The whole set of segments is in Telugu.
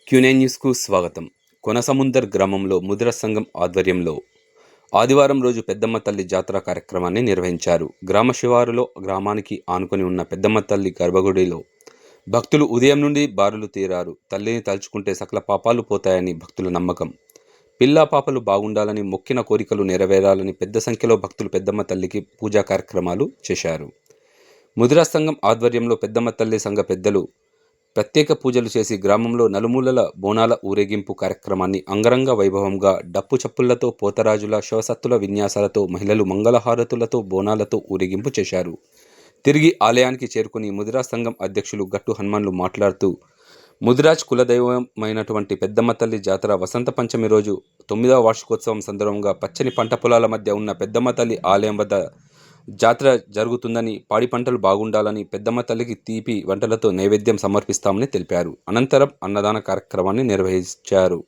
క్యూనైన్ న్యూస్కు స్వాగతం. కొనసముందర్ గ్రామంలో ముదిర సంఘం ఆధ్వర్యంలో ఆదివారం రోజు పెద్దమ్మ తల్లి జాతర కార్యక్రమాన్ని నిర్వహించారు. గ్రామ శివారులో గ్రామానికి ఆనుకొని ఉన్న పెద్దమ్మ తల్లి గర్భగుడిలో భక్తులు ఉదయం నుండి బారులు తీరారు. తల్లిని తలుచుకుంటే సకల పాపాలు పోతాయని భక్తుల నమ్మకం. పిల్లా పాపలు బాగుండాలని, మొక్కిన కోరికలు నెరవేరాలని పెద్ద సంఖ్యలో భక్తులు పెద్దమ్మ తల్లికి పూజా కార్యక్రమాలు చేశారు. ముదిర సంఘం ఆధ్వర్యంలో పెద్దమ్మ తల్లి సంఘ పెద్దలు ప్రత్యేక పూజలు చేసి గ్రామంలో నలుమూలల బోనాల ఊరేగింపు కార్యక్రమాన్ని అంగరంగ వైభవంగా డప్పు చప్పుళ్లతో, పోతరాజుల, శివసత్తుల విన్యాసాలతో, మహిళలు మంగళహారతులతో, బోనాలతో ఊరేగింపు చేశారు. తిరిగి ఆలయానికి చేరుకుని ముదిరా సంఘం అధ్యక్షులు గట్టు హనుమాన్లు మాట్లాడుతూ, ముదిరాజ్ కులదైవమైనటువంటి పెద్దమ్మ తల్లి జాతర వసంత పంచమి రోజు 9వ వార్షికోత్సవం సందర్భంగా పచ్చని పంట పొలాల మధ్య ఉన్న పెద్దమ్మ తల్లి ఆలయం వద్ద జాతర జరుగుతుందని, పాడి పంటలు బాగుండాలని పెద్దమ్మ తల్లికి తీపి వంటలతో నైవేద్యం సమర్పిస్తామని తెలిపారు. అనంతరం అన్నదాన కార్యక్రమాన్ని నిర్వహించారు.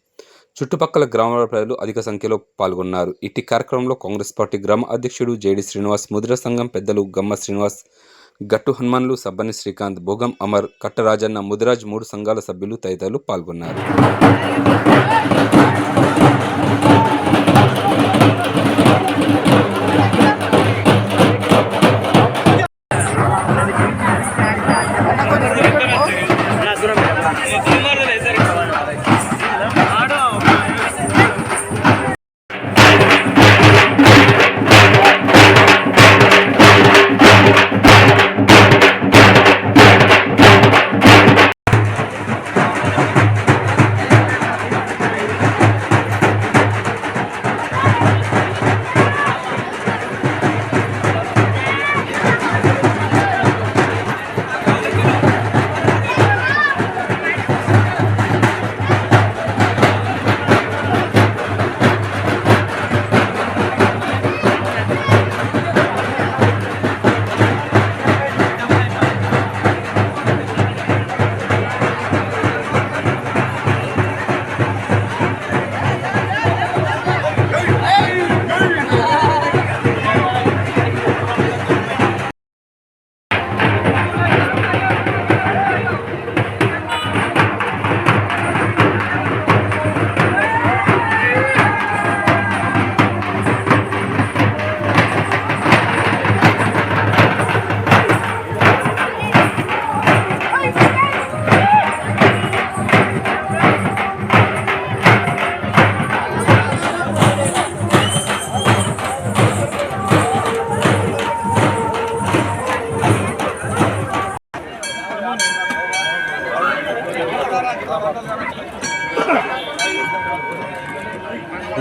చుట్టుపక్కల గ్రామాల ప్రజలు అధిక సంఖ్యలో పాల్గొన్నారు. ఇట్టి కార్యక్రమంలో కాంగ్రెస్ పార్టీ గ్రామ అధ్యక్షుడు జేడి శ్రీనివాస్, ముదిర సంఘం పెద్దలు గమ్మ శ్రీనివాస్, గట్టు హనుమాన్లు, సబ్బని శ్రీకాంత్, భోగం అమర్, కట్టరాజన్న, ముదిరాజ్ 3 సంఘాల సభ్యులు తదితరులు పాల్గొన్నారు.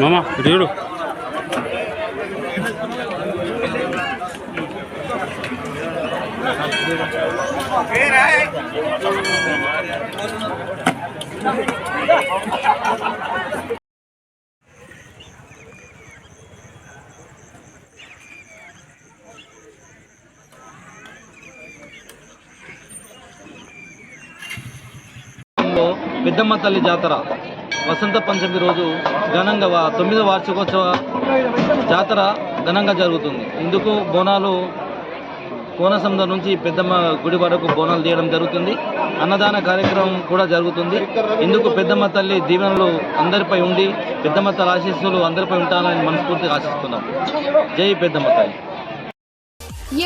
మామా చూడు పెద్దమ్మ తల్లి జాతర వసంత పంచమి రోజు ఘనంగా 9వ వార్షికోత్సవ జాతర ఘనంగా జరుగుతుంది. ఇందుకు బోనాలు కోనసముద్రం నుంచి పెద్దమ్మ గుడి వరకు బోనాలు తీయడం జరుగుతుంది. అన్నదాన కార్యక్రమం కూడా జరుగుతుంది. ఇందుకు పెద్దమ్మ తల్లి దీవెనలు అందరిపై ఉండి, పెద్దమ్మ తల్లి ఆశీస్సులు అందరిపై ఉంటానని మనస్ఫూర్తిగా ఆశిస్తున్నాం. జై పెద్దమ్మ తల్లి.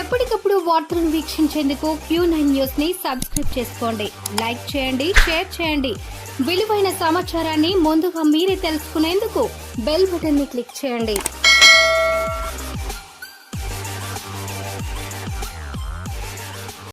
ఎప్పటికప్పుడు వార్తలను వీక్షించేందుకు Q9 న్యూస్ ని సబ్స్క్రైబ్ చేసుకోండి, లైక్ చేయండి, షేర్ చేయండి. విలువైన సమాచారాన్ని ముందుగా మీరే తెలుసుకునేందుకు బెల్ బటన్ ని క్లిక్ చేయండి.